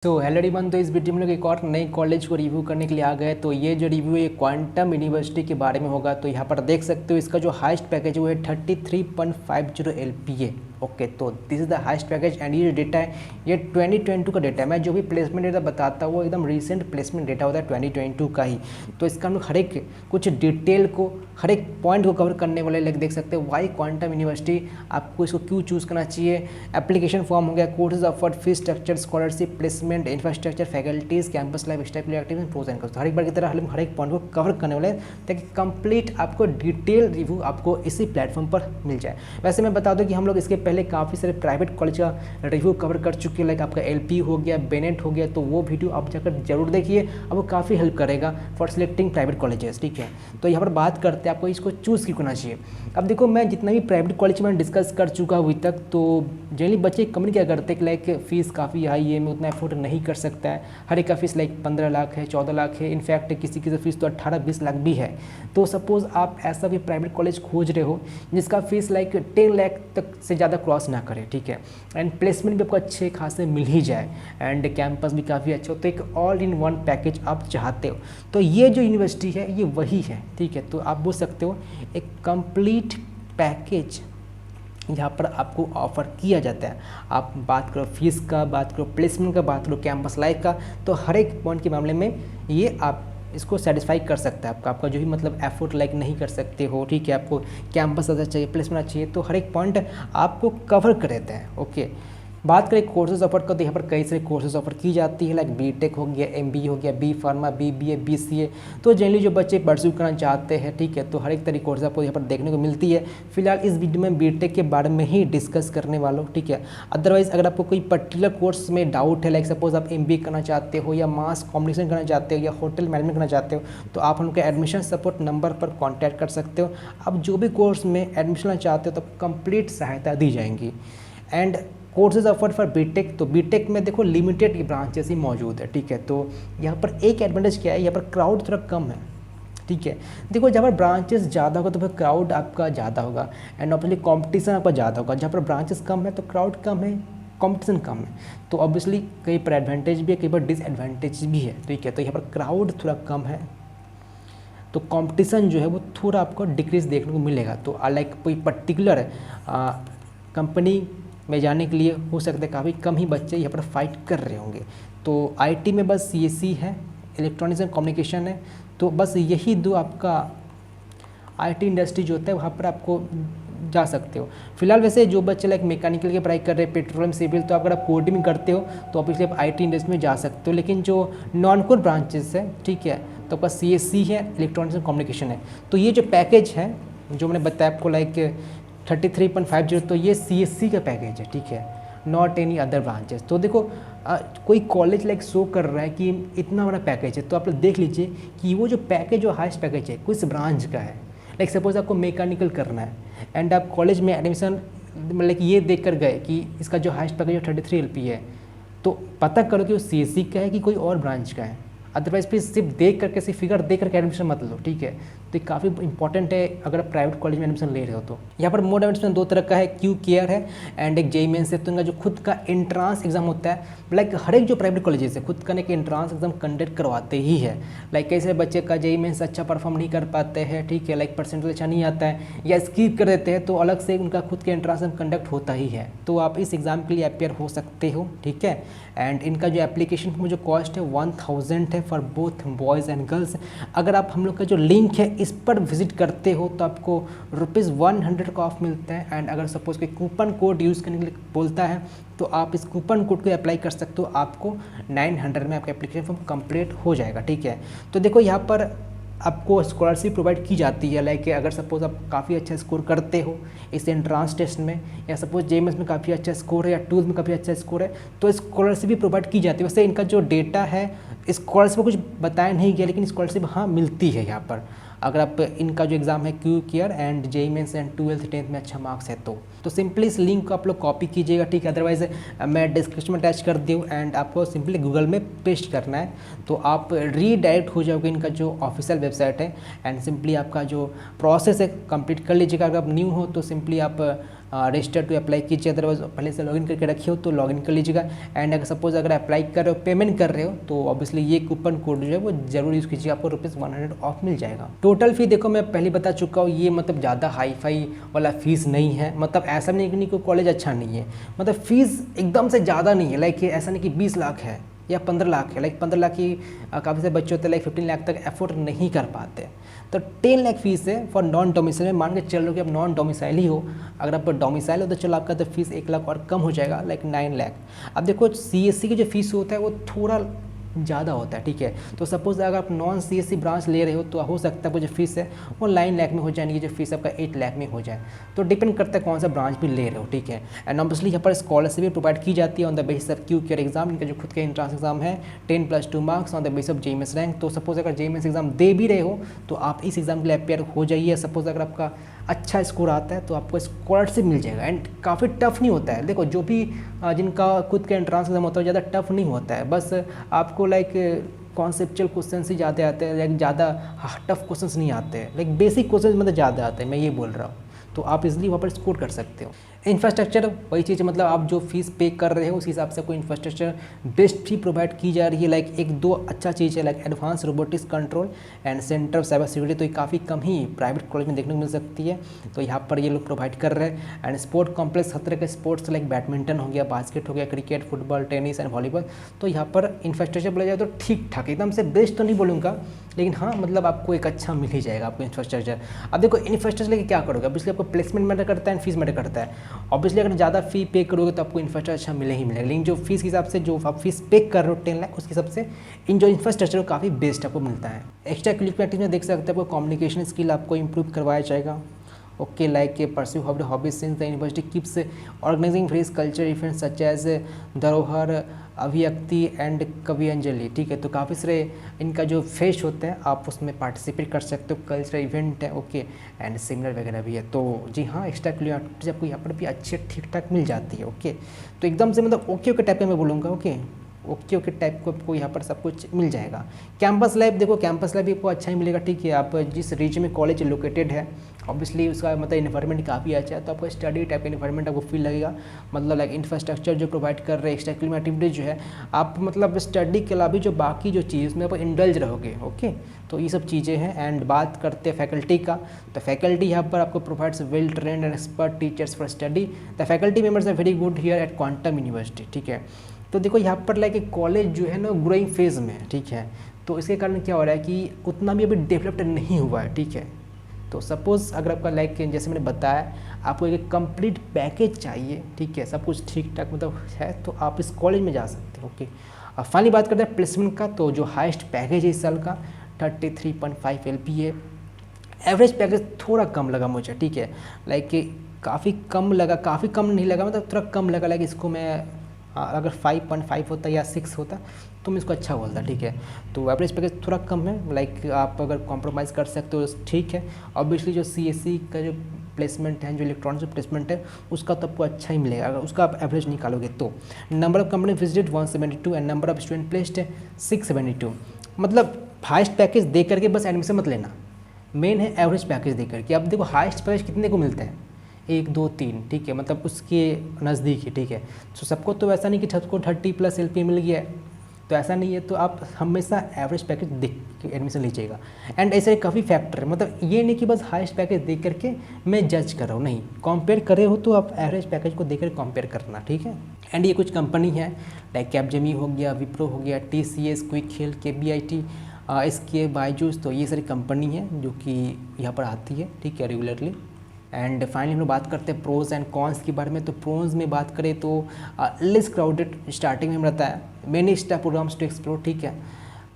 तो hello everyone, तो इस वीडियो में लोग एक और नई कॉलेज को रिव्यू करने के लिए आ गए। तो ये जो रिव्यू है क्वांटम यूनिवर्सिटी के बारे में होगा। तो यहाँ पर देख सकते हो इसका जो हाईएस्ट पैकेज है वो है 33.50 LPA। ओके, तो this is the highest package and ये जो डेटा है ये 2022 का डेटा है। मैं जो भी प्लेसमेंट डेटा बताता हूँ वो एकदम रिसेंट प्लेसमेंट डेटा होता है 2022 का ही। तो इसका हम लोग हर एक कुछ डिटेल को, हर एक पॉइंट को कवर करने वाले लाइक देख सकते हो वाई क्वांटम यूनिवर्सिटी, आपको इसको क्यों चूज़ करना चाहिए, एप्लीकेशन फॉर्म हो गया, courses offered, fees structure, scholarship, placement, infrastructure, faculties, campus life style, activities, pros and cons. हर एक बार की तरह हम हर एक पॉइंट को कवर करने वाले हैं ताकि कंप्लीट आपको डिटेल रिव्यू आपको इसी प्लेटफॉर्म पर मिल जाए। वैसे मैं बता दूं कि हम लोग इसके पहले काफ़ी सारे प्राइवेट कॉलेज का रिव्यू कवर कर चुके हैं, लाइक आपका LP हो गया, बेनेट हो गया। तो वो वीडियो आप जाकर जरूर देखिए, अब वो काफ़ी हेल्प करेगा फॉर सिलेक्टिंग प्राइवेट कॉलेजेस। ठीक है, तो यहाँ पर बात करते हैं आपको इसको चूज़ क्यों करना चाहिए। अब देखो, मैं जितना भी प्राइवेट कॉलेज में डिस्कस कर चुका हूँ अभी तक, तो जनरली बच्चे कमेंट क्या करते हैं कि लाइक फ़ीस काफ़ी हाई है, मैं उतना अफोर्ड नहीं कर सकता है। हर एक का फीस लाइक 15 लाख है, 14 लाख है, इनफैक्ट किसी की फीस तो 18-20 लाख भी है। तो सपोज़ आप ऐसा भी प्राइवेट कॉलेज खोज रहे हो जिसका फीस लाइक 10 लाख तक से ज़्यादा क्रॉस ना करे, ठीक है, एंड प्लेसमेंट भी आपको अच्छे खासे मिल ही जाए एंड कैंपस भी काफ़ी अच्छा हो, तो एक ऑल इन वन पैकेज आप चाहते हो, तो ये जो यूनिवर्सिटी है ये वही है। ठीक है, तो आप बोल सकते हो एक कंप्लीट पैकेज यहाँ पर आपको ऑफ़र किया जाता है। आप बात करो फीस का, बात करो प्लेसमेंट का, बात करो कैंपस लाइफ का, तो हर एक पॉइंट के मामले में ये आप इसको सेटिस्फाई कर सकता है। आपका जो भी मतलब एफर्ट लाइक नहीं कर सकते हो, ठीक है, आपको कैंपस अच्छा चाहिए, प्लेसमेंट चाहिए, तो हर एक पॉइंट आपको कवर कर देते हैं। ओके, बात करें कोर्सेज ऑफर का, तो यहाँ पर कई सारे कोर्सेज ऑफर की जाती है, लाइक BTech हो गया, MBA हो गया, B Pharma, BBA, BCA। तो जनरली जो बच्चे परस्यू करना चाहते हैं, ठीक है, तो हर एक तरह की कोर्स आपको यहाँ पर देखने को मिलती है। फिलहाल इस वीडियो में BTech के बारे में ही डिस्कस करने वाला हूँ, ठीक है। अदरवाइज़ अगर आपको कोई पर्टिकुलर कोर्स में डाउट है, लाइक सपोज आप MBA करना चाहते हो या मास कॉम्युनिकेशन करना चाहते हो या होटल मैनेजमेंट करना चाहते हो, तो आप उनके एडमिशन सपोर्ट नंबर पर कॉन्टैक्ट कर सकते हो। आप जो भी कोर्स में एडमिशन लेना चाहते हो तो कंप्लीट सहायता दी जाएंगी। And courses offered for BTech, तो BTech में देखो लिमिटेड ब्रांचेस ही मौजूद है, ठीक है। तो यहाँ पर एक एडवांटेज क्या है, यहाँ पर क्राउड थोड़ा कम है, ठीक है। देखो, जहाँ पर ब्रांचेस ज़्यादा होगा तो फिर क्राउड आपका ज़्यादा होगा एंड ऑब्वियसली कंपटीशन आपका ज़्यादा होगा। जहाँ पर ब्रांचेस कम है तो क्राउड कम है, कंपटीशन कम है, तो ऑब्वियसली कई पर एडवांटेज भी है, कई पर डिसएडवांटेज भी है, ठीक है। तो यहाँ पर क्राउड थोड़ा कम है तो कंपटीशन जो है वो थोड़ा आपको डिक्रीज देखने को मिलेगा। तो लाइक कोई पर्टिकुलर कंपनी में जाने के लिए हो सकता है काफ़ी कम ही बच्चे यहाँ पर फाइट कर रहे होंगे। तो IT में बस CSE है, इलेक्ट्रॉनिक्स एंड कम्युनिकेशन है, तो बस यही दो आपका IT इंडस्ट्री जो होता है वहाँ पर आपको जा सकते हो। फिलहाल वैसे जो बच्चे लाइक मैकेनिकल की पढ़ाई कर रहे हैं, पेट्रोलियम, सिविल, तो अगर आप कोडिंग करते हो तो ऑब्वियसली आप IT इंडस्ट्री में जा सकते हो। लेकिन जो नॉन कोर ब्रांचेस है, ठीक है, तो आपका CSE है, इलेक्ट्रॉनिक्स एंड कम्युनिकेशन है। तो ये जो पैकेज है जो मैंने बताया आपको लाइक 33.50, तो ये CSE का पैकेज है, ठीक है, नॉट एनी अदर ब्रांचेस। तो देखो कोई कॉलेज लाइक शो कर रहा है कि इतना बड़ा पैकेज है, तो आप लोग देख लीजिए कि वो जो पैकेज, जो हाईएस्ट पैकेज है किस ब्रांच का है। लाइक सपोज आपको मैकेनिकल करना है एंड आप कॉलेज में एडमिशन मतलब ये देख कर गए कि इसका जो हाईएस्ट पैकेज है 33 LPA है, तो पता करो कि वो CSE का है कि कोई और ब्रांच का है। अदरवाइज फिर सिर्फ देख करके, सिर्फ फिगर देख करके एडमिशन मत लो, ठीक है। तो ये काफ़ी इंपॉर्टेंट है अगर आप प्राइवेट कॉलेज में एडमिशन ले रहे हो तो। यहाँ पर मोड एडमिशन दो तरह का है, QCare है एंड एक JEE मेंस है। तो इनका जो खुद का एंट्रांस एग्जाम होता है, लाइक हर एक जो प्राइवेट कॉलेजेस है खुद का एक एंट्रांस एग्जाम कंडक्ट करवाते ही है। लाइक कैसे बच्चे का JEE मेंस अच्छा परफॉर्म नहीं कर पाते हैं, ठीक है, लाइक परसेंटेज अच्छा नहीं आता है या स्किप कर देते हैं, तो अलग से उनका खुद के एंट्रांस एग्जाम कंडक्ट होता ही है। तो आप इस एग्ज़ाम के लिए अपेयर हो सकते हो, ठीक है। एंड इनका जो एप्लीकेशन फॉर्म जो कॉस्ट है 1000 है for both boys and girls. अगर आप हम लोग का जो लिंक है इस पर विजिट करते हो तो आपको ₹100 का ऑफ मिलता है। एंड अगर सपोज कोई कूपन कोड यूज़ करने के लिए बोलता है तो आप इस कूपन कोड को अप्लाई कर सकते हो, आपको 900 में आपका एप्लीकेशन फॉर्म कंप्लीट हो जाएगा, ठीक है। तो देखो यहाँ पर आपको स्कॉलरशिप प्रोवाइड की जाती है, लाइक अगर सपोज आप काफ़ी अच्छा स्कोर करते हो इस एंट्रांस टेस्ट में, या सपोज JEE मेंस में काफ़ी अच्छा स्कोर है या 12th में काफ़ी अच्छा स्कोर है, तो स्कॉलरशिप भी प्रोवाइड की जाती है। वैसे इनका जो डेटा है स्कॉलरशिप को कुछ बताया नहीं गया, लेकिन स्कॉलरशिप हाँ मिलती है यहाँ पर। अगर आप इनका जो एग्ज़ाम है QCare and JEE mains and 12th 10th में अच्छा मार्क्स है तो सिंपली इस लिंक को आप लोग कॉपी कीजिएगा, ठीक है। अदरवाइज मैं डिस्क्रिप्शन में अटैच कर दूँ एंड आपको सिंपली गूगल में पेस्ट करना है, तो आप रीडायरेक्ट हो जाओगे इनका जो ऑफिशियल वेबसाइट है एंड सिंपली आपका जो प्रोसेस है कंप्लीट कर लीजिएगा। अगर आप न्यू हो तो सिंपली आप रजिस्टर टू अप्लाई कीजिए, अदरवाइज पहले से लॉगिन करके रखिए हो तो लॉगिन कर लीजिएगा। एंड अगर सपोज अगर अप्लाई कर रहे हो, पेमेंट कर रहे हो, तो ऑब्वियसली ये कूपन कोड जो है वो जरूर यूज़ कीजिए, आपको ₹100 ऑफ मिल जाएगा। टोटल फी देखो मैं पहले बता चुका हूँ, ये मतलब ज़्यादा हाई फाई वाला फीस नहीं है, मतलब ऐसा नहीं कि कोई कॉलेज अच्छा नहीं है, मतलब फीस एकदम से ज़्यादा नहीं है, लाइक ऐसा नहीं कि 20 लाख है या 15 लाख है, लाइक 15 लाख की काफ़ी से बच्चे होते हैं लाइक 15 लाख तक अफोर्ड नहीं कर पाते, तो 10 लाख फीस है फॉर नॉन डोमिसाइल। मान के चल लो कि आप नॉन डोमिसाइल ही हो, अगर आप डोमिसाइल हो तो चलो आपका तो फीस 1 लाख और कम हो जाएगा, लाइक 9 लाख। अब देखो CSC की जो फीस होता है वो थोड़ा ज़्यादा होता है, ठीक है। तो सपोज अगर आप नॉन CSC ब्रांच ले रहे हो तो हो सकता है वो जो फीस है वो 9 लाख में हो जाएगी, जो फीस आपका 8 लाख में हो जाए, तो डिपेंड करता है कौन सा ब्रांच भी ले रहे हो, ठीक है। एंड ऑब्वियसली यहाँ पर स्कॉलरशिप भी प्रोवाइड की जाती है on the basis of Q care exam, इनका जो खुद का एंट्रेंस एग्जाम है 10+2 marks on the basis of JMS rank. तो सपोज अगर JMS एग्जाम दे भी रहे हो तो आप इस एग्जाम के लिए अपेयर हो जाइए। सपोज अगर आपका अच्छा स्कोर आता है तो आपको स्कॉलरशिप मिल जाएगा। एंड काफ़ी टफ नहीं होता है, देखो जो भी जिनका खुद का एंट्रेंस एग्जाम होता है ज़्यादा टफ नहीं होता है, बस आपको लाइक कॉन्सेप्चुअल क्वेश्चन ही ज़्यादा आते हैं, लाइक ज़्यादा टफ क्वेश्चंस नहीं आते हैं, लाइक बेसिक क्वेश्चन मतलब ज़्यादा आते हैं, मैं ये बोल रहा हूँ, तो आप इजीली वहाँ पर स्कोर कर सकते हो। इंफ्रास्ट्रक्चर वही चीज़ है, मतलब आप जो फीस पे कर रहे हो उस हिसाब से कोई इंफ्रास्ट्रक्चर बेस्ट भी प्रोवाइड की जा रही है। लाइक 1-2 अच्छा चीज़ है, like advance robotics control and centre of cyber security, तो ये काफ़ी कम ही प्राइवेट कॉलेज में देखने को मिल सकती है, तो यहाँ पर ये लोग प्रोवाइड कर रहे हैं। एंड स्पोर्ट कॉम्प्लेक्स हर तरह के स्पोर्ट्स लाइक बैडमिंटन हो गया, बास्केट हो गया, cricket, football, tennis and volleyball, तो यहाँ पर इंफ्रास्ट्रक्चर बोला जाए तो ठीक ठाक, एकदम से बेस्ट तो नहीं बोलूँगा, लेकिन हाँ मतलब आपको एक अच्छा मिल ही जाएगा आपको इंफ्रास्ट्रक्चर। अब देखो इंफ्रास्ट्रक्चर लेके क्या करोगे, ऑब्वियसली आपको प्लेसमेंट मैटर करता है एंड फीस मैटर करता है। ऑब्वियसली अगर ज़्यादा फी पे करोगे तो आपको इंफ्रास्ट्रक्चर अच्छा मिले ही मिलेगा, लेकिन जो फीस के हिसाब से जो आप फीस पे कर रहे हो 10 लाख, उसके हिसाब से इन जो इंफ्रास्ट्रक्चर वो काफ़ी बेस्ट आपको मिलता है। एक्स्ट्रा करिकुलर एक्टिविटी में देख सकते हैं आपको कम्युनिकेशन स्किल आपको इंप्रूव करवाया जाएगा। Okay, like pursue of the hobbies since the university keeps organizing various culture events such as Dharohar, Abhivyakti and कवि अंजलि, ठीक है। तो काफ़ी सारे इनका जो फेस्ट होते हैं आप उसमें पार्टिसिपेट कर सकते हो, कल्चरल इवेंट है, ओके, एंड सेमिनार वगैरह भी है। तो जी हाँ, एक्स्ट्रा करिकुलर एक्टिविटीज आपको यहाँ पर भी अच्छी ठीक ठाक मिल जाती है, ओके। तो एकदम से मतलब ओके टाइप में मैं बोलूँगा, ओके टाइप को आपको यहाँ पर सब कुछ मिल जाएगा। कैंपस लाइफ देखो, कैंपस लाइफ भी आपको अच्छा ही मिलेगा, ठीक है। आप जिस रीजन में कॉलेज लोकेटेड है ऑब्वियसली उसका मतलब इन्वायरमेंट काफ़ी अच्छा है, तो आपको स्टडी टाइप का इन्वायरमेंट आपको फील लगेगा, मतलब लाइक इंफ्रास्ट्रक्चर जो प्रोवाइड कर रहे हैं, एक्स्ट्रा करिकुलर एक्टिविटीज जो है, आप मतलब स्टडी के अलावा भी जो बाकी जो चीज़ उसमें आप इंडल्ज रहोगे, ओके। तो ये सब चीज़ें हैं। एंड बात करते हैं फैकल्टी का, तो फैकल्टी यहाँ पर आपको provides well trained and expert teachers for study. The faculty members are very good here at Quantum University, ठीक है। तो देखो यहाँ पर लाइक कॉलेज जो है ना ग्रोइंग फेज में है, ठीक है। तो इसके कारण क्या हो रहा है कि उतना भी अभी डेवलप्ड नहीं हुआ है, ठीक है। तो सपोज़ अगर आपका लाइक जैसे मैंने बताया आपको एक कंप्लीट पैकेज चाहिए, ठीक है, सब कुछ ठीक ठाक मतलब है, तो आप इस कॉलेज में जा सकते हो, ओके। अब फाइनली बात करते हैं प्लेसमेंट का, तो जो हाईएस्ट पैकेज है इस साल का 33.5 LPA। एवरेज पैकेज थोड़ा कम लगा मुझे, ठीक है, लाइक काफ़ी कम लगा, काफ़ी कम नहीं लगा, मतलब थोड़ा कम लगा, लाइक इसको मैं अगर 5.5 होता या 6 होता तो मैं इसको अच्छा बोलता, ठीक है। तो एवरेज पैकेज थोड़ा कम है, लाइक आप अगर कॉम्प्रोमाइज़ कर सकते हो ठीक है। ऑब्वियसली जो CSC का जो प्लेसमेंट है, जो इलेक्ट्रॉनिक्स प्लेसमेंट है, उसका तो आपको अच्छा ही मिलेगा अगर उसका आप एवरेज निकालोगे तो। Number of company visited 172 and number of student placed है 672। मतलब हाइस्ट पैकेज दे करके बस एडमिशन मत लेना, मेन है एवरेज पैकेज दे करके। अब देखो हाइस्ट पैकेज कितने को मिलता है, 1 2 3, ठीक है, मतलब उसके नज़दीक ही, ठीक है। तो सबको तो ऐसा नहीं कि सबको 30+ LPA मिल गया है, तो ऐसा नहीं है, तो आप हमेशा एवरेज पैकेज देख के एडमिशन लीजिएगा। एंड ऐसे काफ़ी फैक्टर है, मतलब ये नहीं कि बस हाईएस्ट पैकेज देख करके मैं जज कर रहा हूँ, नहीं, कंपेयर कर रहे हो तो आप एवरेज पैकेज को देख कर कंपेयर करना, ठीक है। एंड ये कुछ कंपनी है लाइक कैपजेमी हो गया, विप्रो हो गया, TCS, क्विक हिल, KBIT, SK, बायजूस, तो ये सारी कंपनी है जो कि यहाँ पर आती है, ठीक है, रेगुलरली। एंड फाइनली हम लोग बात करते हैं प्रोज एंड कॉन्स के बारे में। तो प्रोज में बात करें तो लेस क्राउडेड स्टार्टिंग में हम रहता है, many star programs to explore, ठीक है।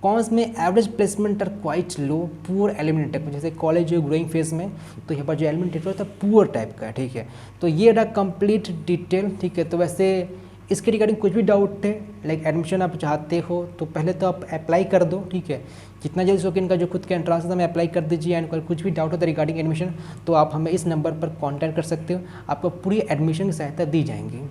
कॉन्स में average placement are quite low, poor eliminated, जैसे कॉलेज जो ग्रोइंग फेज में, तो यहाँ पर जो एलिमिनेटेड होता है पुअर टाइप का है, ठीक है। तो ये रहा कंप्लीट डिटेल, ठीक है। तो वैसे इसके रिगार्डिंग कुछ भी डाउट है, लाइक एडमिशन आप चाहते हो तो पहले तो आप अप्लाई कर दो, ठीक है, जितना जल्दी सो कि इनका जो खुद का एंट्रेंस है मैं अप्लाई कर दीजिए। एंड कुछ भी डाउट होता है रिगार्डिंग एडमिशन तो आप हमें इस नंबर पर कांटेक्ट कर सकते हो, आपको पूरी एडमिशन की सहायता दी जाएंगी।